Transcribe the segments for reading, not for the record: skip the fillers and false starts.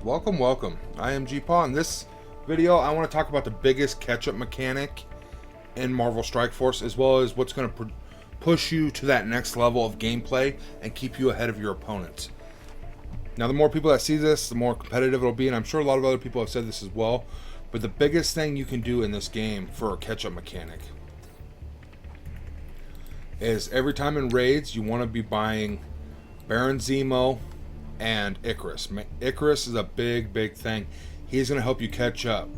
Welcome. I am G-Paw. In this video, I want to talk about the biggest catch-up mechanic in Marvel Strike Force, as well as what's going to push you to that next level of gameplay and keep you ahead of your opponents. Now, the more people that see this, the more competitive it'll be, and I'm sure a lot of other people have said this as well, but the biggest thing you can do in this game for a catch-up mechanic is every time in raids, you want to be buying Baron Zemo and Icarus. Icarus is a big thing. He's going to help you catch up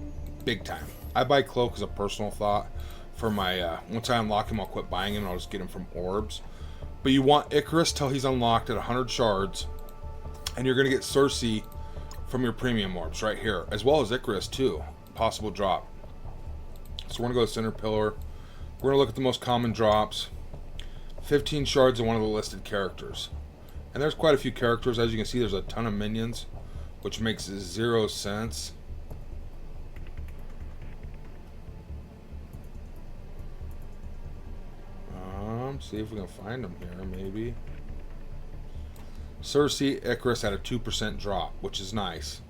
big time. I buy Cloak as a personal thought for my, once I unlock him, I'll quit buying him and I'll just get him from orbs. But you want Icarus till he's unlocked at 100 shards, and you're going to get Cersei from your premium orbs right here, as well as Icarus too. Possible drop. So we're going to go to Center Pillar. We're going to look at the most common drops. 15 shards of one of the listed characters. And there's quite a few characters. As you can see, there's a ton of minions, which makes 0 sense. See if we can find them here, maybe. Cersei, Icarus at a 2% drop, which is nice.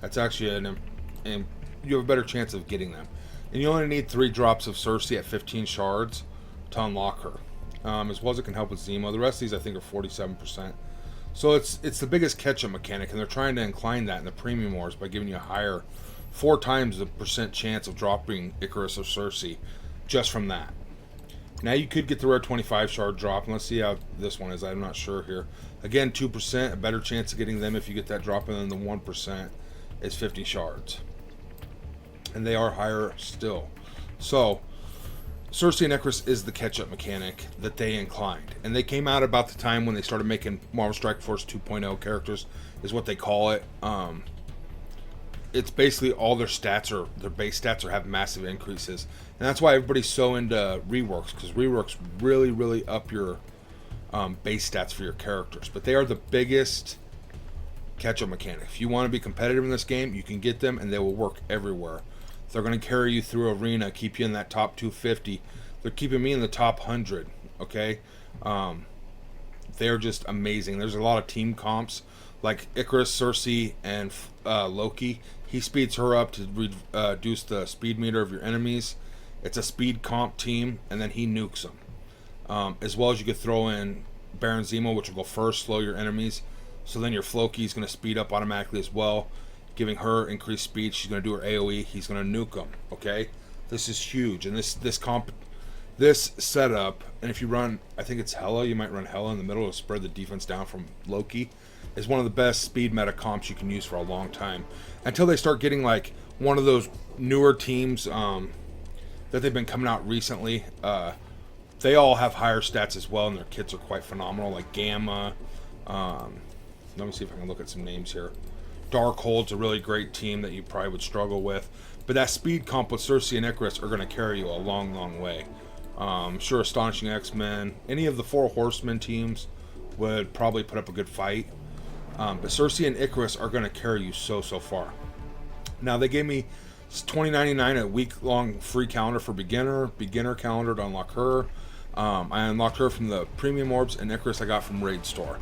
That's actually and you have a better chance of getting them. And you only need 3 drops of Cersei at 15 shards to unlock her. As well as it can help with Zemo. The rest of these I think are 47%. So it's the biggest catch-up mechanic, and they're trying to incline that in the premium wars by giving you a higher 4 times the percent chance of dropping Icarus or Cersei just from that. Now you could get the rare 25 shard drop, and let's see how this one is. I'm not sure here. Again, 2%, a better chance of getting them if you get that drop, and then the 1% is 50 shards. And they are higher still. So Cersei and Icarus is the catch-up mechanic that they inclined. And they came out about the time when they started making Marvel Strike Force 2.0 characters, is what they call it. It's basically all their stats, or their base stats, have massive increases. And that's why everybody's so into reworks, because reworks really up your base stats for your characters. But they are the biggest catch-up mechanic. If you want to be competitive in this game, you can get them, and they will work everywhere. They're going to carry you through arena, keep you in that top 250. They're keeping me in the top 100, okay? They're just amazing. There's a lot of team comps, like Icarus, Cersei, and Loki. He speeds her up to reduce the speed meter of your enemies. It's a speed comp team, and then he nukes them. As well as you could throw in Baron Zemo, which will go first, slow your enemies. So then your Floki is going to speed up automatically as well, giving her increased speed. She's going to do her AoE. He's going to nuke them. Okay, this is huge, and this setup. And if you run, I think it's Hela. You might run Hela in the middle to spread the defense down from Loki. Is one of the best speed meta comps you can use for a long time, until they start getting like one of those newer teams that they've been coming out recently. They all have higher stats as well, and their kits are quite phenomenal. Like Gamma. Let me see if I can look at some names here. Darkhold's a really great team that you probably would struggle with, but that speed comp with Cersei and Icarus are going to carry you a long way. Sure, Astonishing X-Men, any of the 4 Horsemen teams would probably put up a good fight, but Cersei and Icarus are going to carry you so far. Now they gave me $20.99 a week-long free calendar for beginner calendar to unlock her. I unlocked her from the premium orbs, and Icarus I got from Raid Store.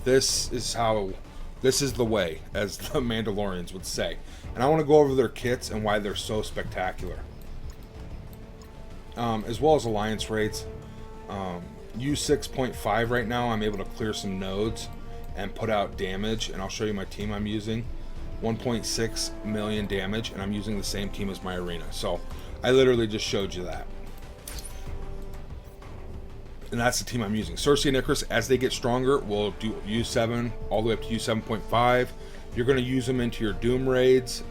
This is the way, as the Mandalorians would say. And I want to go over their kits and why they're so spectacular. As well as Alliance raids. U6.5 right now, I'm able to clear some nodes and put out damage. And I'll show you my team I'm using. 1.6 million damage, and I'm using the same team as my arena. So I literally just showed you that. And that's the team I'm using. Cersei and Icarus, as they get stronger, will do U7 all the way up to U7.5. You're going to use them into your Doom raids.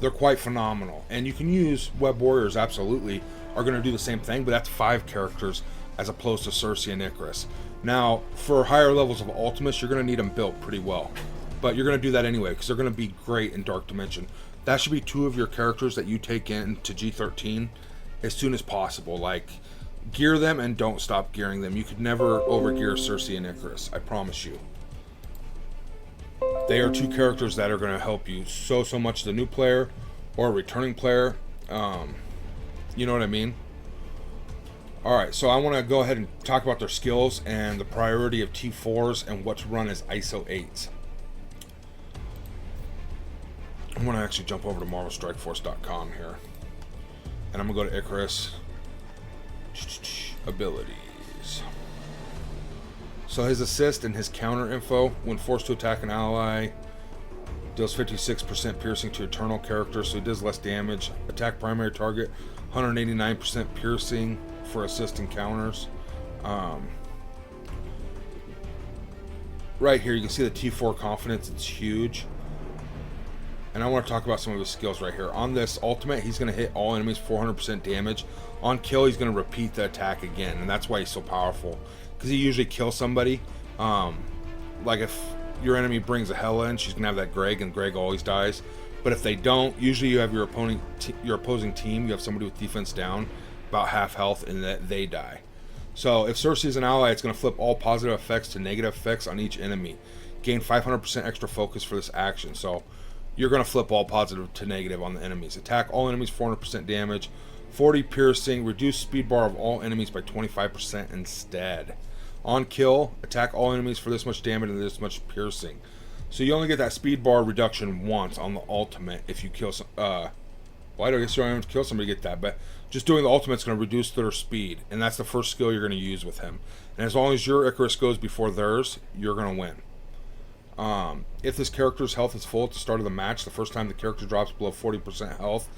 They're quite phenomenal. And you can use Web Warriors, absolutely, are going to do the same thing, but that's 5 characters as opposed to Cersei and Icarus. Now, for higher levels of Ultimates, you're going to need them built pretty well. But you're going to do that anyway, because they're going to be great in Dark Dimension. That should be 2 of your characters that you take into G13 as soon as possible. Like, gear them and don't stop gearing them. You could never overgear Cersei and Icarus, I promise you. They are 2 characters that are going to help you so much, the new player or a returning player. You know what I mean? Alright, so I want to go ahead and talk about their skills and the priority of T4s and what to run as ISO 8s. I'm going to actually jump over to MarvelStrikeForce.com here. And I'm going to go to Icarus. Abilities. So his assist and his counter info, when forced to attack an ally, deals 56% piercing to eternal character, so he does less damage. Attack primary target, 189% piercing for assist and counters. Right here, you can see the T4 confidence, it's huge. And I want to talk about some of his skills right here. On this ultimate, he's going to hit all enemies 400% damage. On kill, he's going to repeat the attack again, and that's why he's so powerful. Because he usually kills somebody. Like if your enemy brings a Hela in, she's going to have that Greg, and Greg always dies. But if they don't, usually you have your opposing team, you have somebody with defense down, about half health, and that they die. So if Cersei is an ally, it's going to flip all positive effects to negative effects on each enemy. Gain 500% extra focus for this action. So you're going to flip all positive to negative on the enemies. Attack all enemies 400% damage, 40 piercing, reduce speed bar of all enemies by 25% instead. On kill, attack all enemies for this much damage and this much piercing. So you only get that speed bar reduction once on the ultimate if you kill some... well, I don't guess you don't have to kill somebody to get that, but just doing the ultimate is going to reduce their speed, and that's the first skill you're going to use with him. And as long as your Icarus goes before theirs, you're going to win. If this character's health is full at the start of the match, the first time the character drops below 40% health,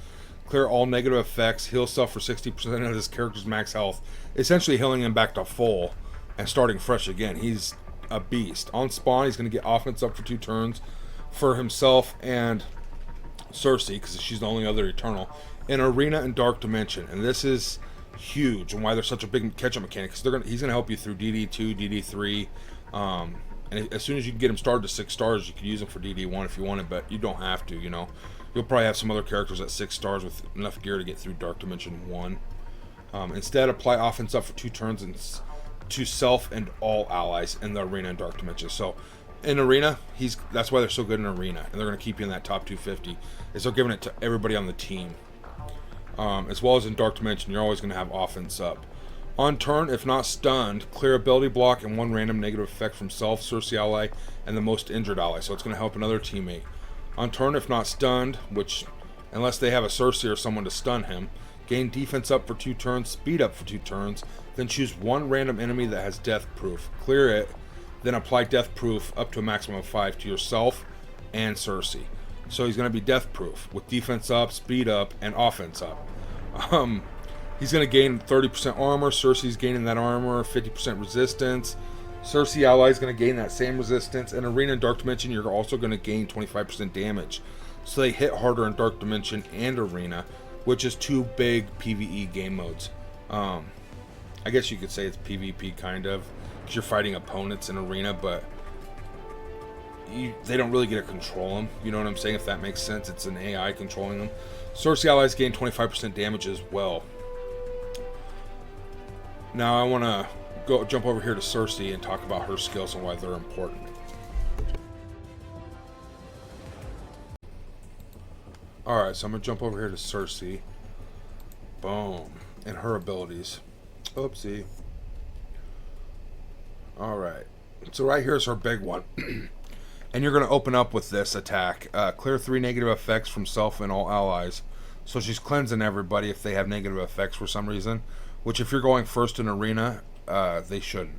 clear all negative effects, heal self for 60% of this character's max health, essentially healing him back to full and starting fresh again. He's a beast. On spawn, he's going to get offense up for 2 turns for himself and Cersei, because she's the only other Eternal, in Arena and Dark Dimension. And this is huge, and why there's such a big catch-up mechanic, because he's going to help you through DD2, DD3, and as soon as you can get him started to 6 stars, you can use him for DD1 if you want it, but you don't have to, you know. You'll probably have some other characters at 6 stars with enough gear to get through Dark Dimension 1. Instead, apply offense up for 2 turns and to self and all allies in the Arena and Dark Dimension. So, in Arena, that's why they're so good in Arena, and they're going to keep you in that top 250, is they're giving it to everybody on the team. As well as in Dark Dimension, you're always going to have offense up. On turn, if not stunned, clear ability block and 1 random negative effect from self, Cersei ally, and the most injured ally. So it's going to help another teammate. On turn, if not stunned, which, unless they have a Cersei or someone to stun him, gain defense up for 2 turns, speed up for 2 turns, then choose 1 random enemy that has death proof. Clear it, then apply death proof up to a maximum of 5 to yourself and Cersei. So he's going to be death proof with defense up, speed up, and offense up. He's going to gain 30% armor. Cersei's gaining that armor, 50% resistance. Cersei ally is going to gain that same resistance. In Arena and Dark Dimension, you're also going to gain 25% damage. So they hit harder in Dark Dimension and Arena, which is 2 big PvE game modes. I guess you could say it's PvP kind of, because you're fighting opponents in Arena, but they don't really get to control them. You know what I'm saying? If that makes sense, it's an AI controlling them. Cersei allies gain 25% damage as well. Now I want to jump over here to Cersei and talk about her skills and why they're important. Alright, so I'm going to jump over here to Cersei. Boom. And her abilities. Oopsie. Alright. So right here is her big one. And you're going to open up with this attack. Clear 3 negative effects from self and all allies. So she's cleansing everybody if they have negative effects for some reason. Which if you're going first in Arena, they shouldn't.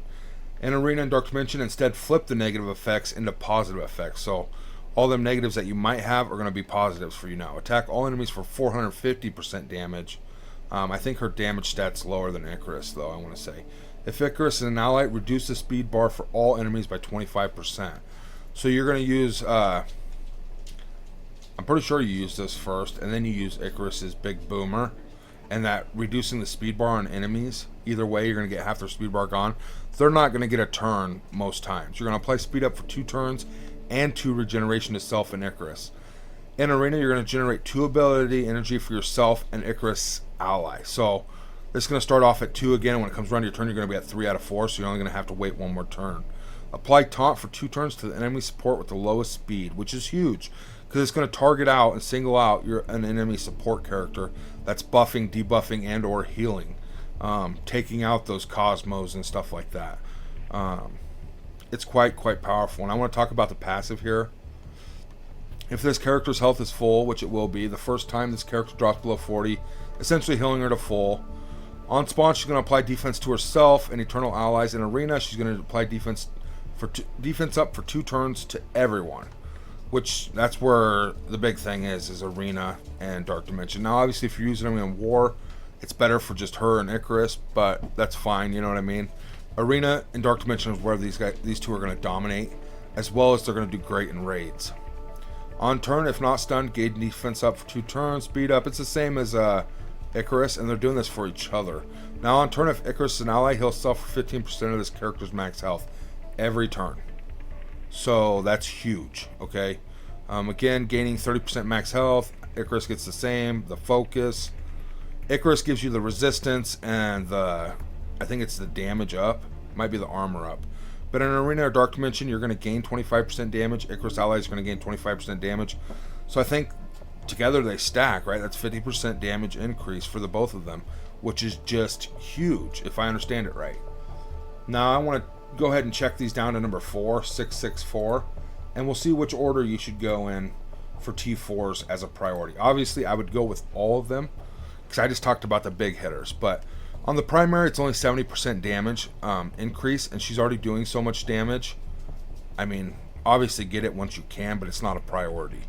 In Arena and Dark Dimension, instead flip the negative effects into positive effects. So all them negatives that you might have are going to be positives for you now. Attack all enemies for 450% damage. I think her damage stat's lower than Icarus, though, I want to say. If Icarus is an ally, reduce the speed bar for all enemies by 25%. So you're going to use... I'm pretty sure you use this first, and then you use Icarus's big boomer. And that reducing the speed bar on enemies, either way, you're going to get half their speed bar gone. They're not going to get a turn most times. You're going to apply speed up for 2 turns and 2 regeneration to self and Icarus. In Arena, you're going to generate 2 ability energy for yourself and Icarus ally. So this is going to start off at 2 again. When it comes around to your turn, you're going to be at 3 out of 4, so you're only going to have to wait 1 more turn. Apply taunt for 2 turns to the enemy support with the lowest speed, which is huge. Because it's going to target out and single out an enemy support character that's buffing, debuffing, and or healing. Taking out those Cosmos and stuff like that. It's quite powerful. And I want to talk about the passive here. If this character's health is full, which it will be, the first time this character drops below 40, essentially healing her to full. On spawn, she's going to apply defense to herself and eternal allies. In arena, she's going to apply defense up for 2 turns to everyone. Which, that's where the big thing is arena and Dark Dimension. Now, obviously, if you're using them in war, it's better for just her and Icarus, but that's fine, you know what I mean? Arena and Dark Dimension is where these two are going to dominate, as well as they're going to do great in raids. On turn, if not stunned, gain defense up for 2 turns, speed up. It's the same as Icarus, and they're doing this for each other. Now, on turn, if Icarus is an ally, he'll suffer 15% of this character's max health every turn. So that's huge, okay? Again, gaining 30% max health. Icarus gets the same. The focus. Icarus gives you the resistance and I think it's the damage up. Might be the armor up. But in Arena or Dark Dimension, you're going to gain 25% damage. Icarus allies are going to gain 25% damage. So I think together they stack, right? That's 50% damage increase for the both of them, which is just huge if I understand it right. Now I want to go ahead and check these down to number 4, 664, and we'll see which order you should go in for T4s as a priority. Obviously, I would go with all of them because I just talked about the big hitters, but on the primary, it's only 70% damage increase, and she's already doing so much damage. I mean, obviously get it once you can, but it's not a priority.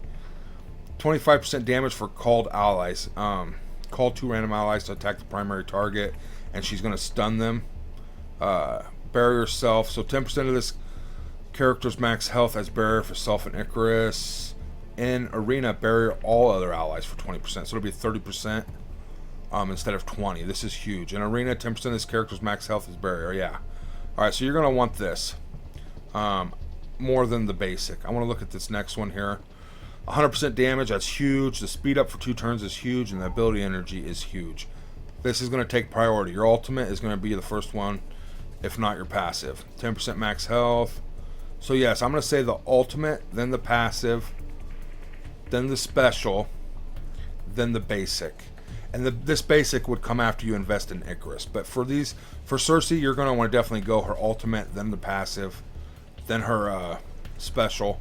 25% damage for called allies. Call 2 random allies to attack the primary target, and she's going to stun them. Barrier self, so 10% of this character's max health as barrier for self and Icarus. In arena, barrier all other allies for 20%, so it'll be 30% instead of 20. This is huge. In arena, 10% of this character's max health is barrier. Yeah. All right, so you're gonna want this more than the basic. I want to look at this next one here. 100% damage, that's huge. The speed up for 2 turns is huge, and the ability energy is huge. This is going to take priority. Your ultimate is going to be the first one, if not your passive. 10% max health. So yes, I'm going to say the ultimate, then the passive, then the special, then the basic. And this basic would come after you invest in Icarus. But for Cersei, you're going to want to definitely go her ultimate, then the passive, then her special.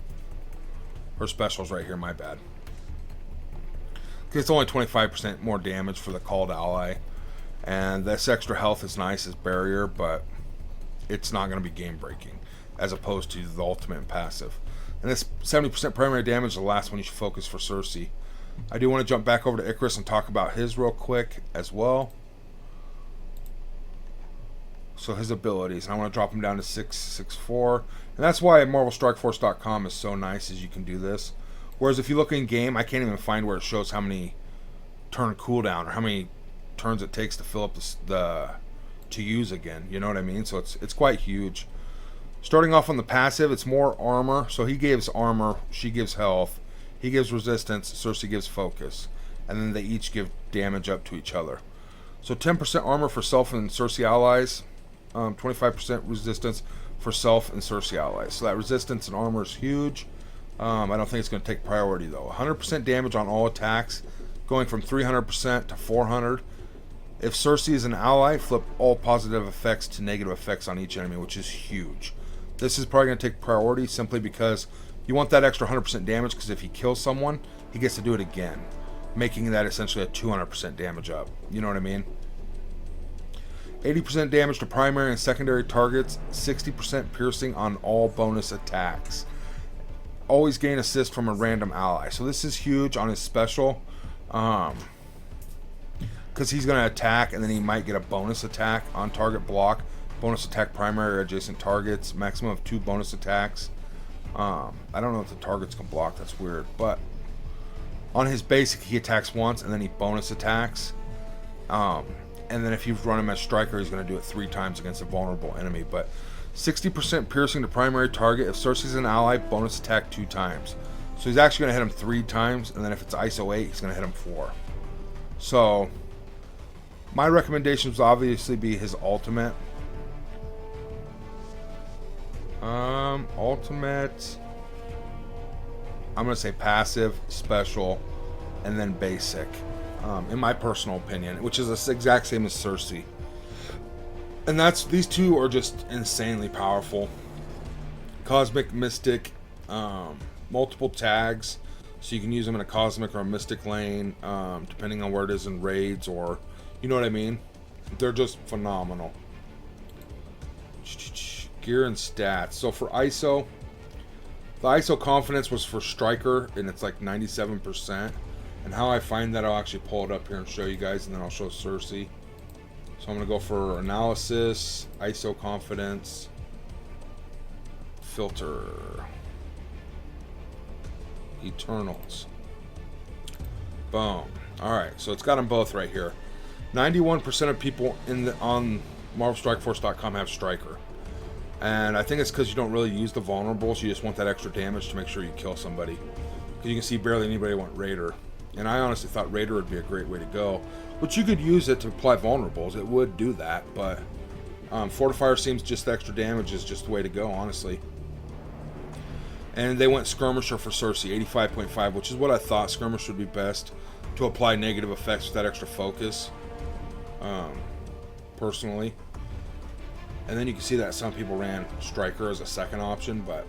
Her special's right here, my bad. Because it's only 25% more damage for the called ally. And this extra health is nice as barrier, but it's not going to be game breaking as opposed to the ultimate and passive. And this 70% primary damage is the last one you should focus for Cersei. I do want to jump back over to Icarus and talk about his real quick as well. So his abilities, and I want to drop him down to 664. And that's why MarvelStrikeForce.com is so nice, is you can do this. Whereas if you look in game, I can't even find where it shows how many turn cooldown or how many turns it takes to fill up to use again. You know what I mean? So it's quite huge. Starting off on the passive, it's more armor. So he gives armor, she gives health. He gives resistance, Cersei gives focus. And then they each give damage up to each other. So 10% armor for self and Cersei allies. 25% resistance for self and Cersei allies. So that resistance and armor is huge. I don't think it's going to take priority though. 100% damage on all attacks, going from 300% to 400. If Cersei is an ally, flip all positive effects to negative effects on each enemy, which is huge. This is probably going to take priority simply because you want that extra 100% damage, because if he kills someone, he gets to do it again, making that essentially a 200% damage up. You know what I mean? 80% damage to primary and secondary targets, 60% piercing on all bonus attacks. Always gain assist from a random ally. So this is huge on his special, because he's going to attack and then he might get a bonus attack on target block. Bonus attack primary or adjacent targets, maximum of 2 bonus attacks. I don't know if the targets can block, that's weird. But on his basic, he attacks once and then he bonus attacks. And then if you run him as striker, he's going to do it 3 times against a vulnerable enemy. But 60% piercing to primary target. If Cersei's an ally, bonus attack 2 times. So he's actually going to hit him 3 times. And then if it's ISO 8, he's going to hit him 4. So my recommendations would obviously be his ultimate. Ultimate. I'm going to say passive, special, and then basic. In my personal opinion, which is the exact same as Cersei. And these two are just insanely powerful. Cosmic, Mystic, multiple tags. So you can use them in a Cosmic or a Mystic lane, depending on where it is in raids, or, you know what I mean? They're just phenomenal. Gear and stats. So for ISO, the ISO confidence was for Striker, and it's like 97%. And how I find that, I'll actually pull it up here and show you guys, and then I'll show Cersei. So I'm going to go for analysis, ISO confidence, filter, Eternals. Boom. Alright, so it's got them both right here. 91% of people on MarvelStrikeForce.com have Striker. And I think it's because you don't really use the vulnerables. You just want that extra damage to make sure you kill somebody. Because you can see barely anybody want Raider. And I honestly thought Raider would be a great way to go. But you could use it to apply vulnerables. It would do that. But Fortifier seems just the extra damage is just the way to go, honestly. And they went Skirmisher for Cersei, 85.5, which is what I thought. Skirmisher would be best to apply negative effects with that extra focus, personally. And then you can see that some people ran Striker as a second option, but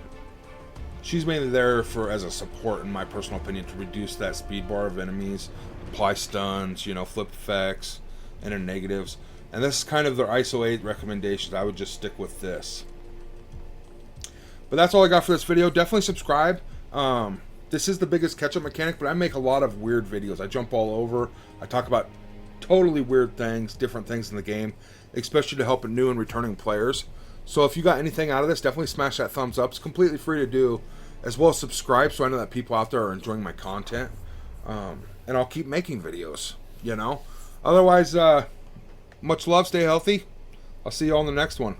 she's mainly there for as a support, in my personal opinion, to reduce that speed bar of enemies, apply stuns, you know, flip effects, and then negatives. And this is kind of their ISO 8 recommendations. I would just stick with this. But that's all I got for this video. Definitely subscribe. This is the biggest catch-up mechanic, but I make a lot of weird videos. I jump all over. I talk about totally weird things, different things in the game, especially to help new and returning players. So if you got anything out of this, definitely smash that thumbs up. It's completely free to do, as well as subscribe so I know that people out there are enjoying my content. And I'll keep making videos, you know. Otherwise, much love. Stay healthy. I'll see you all in the next one.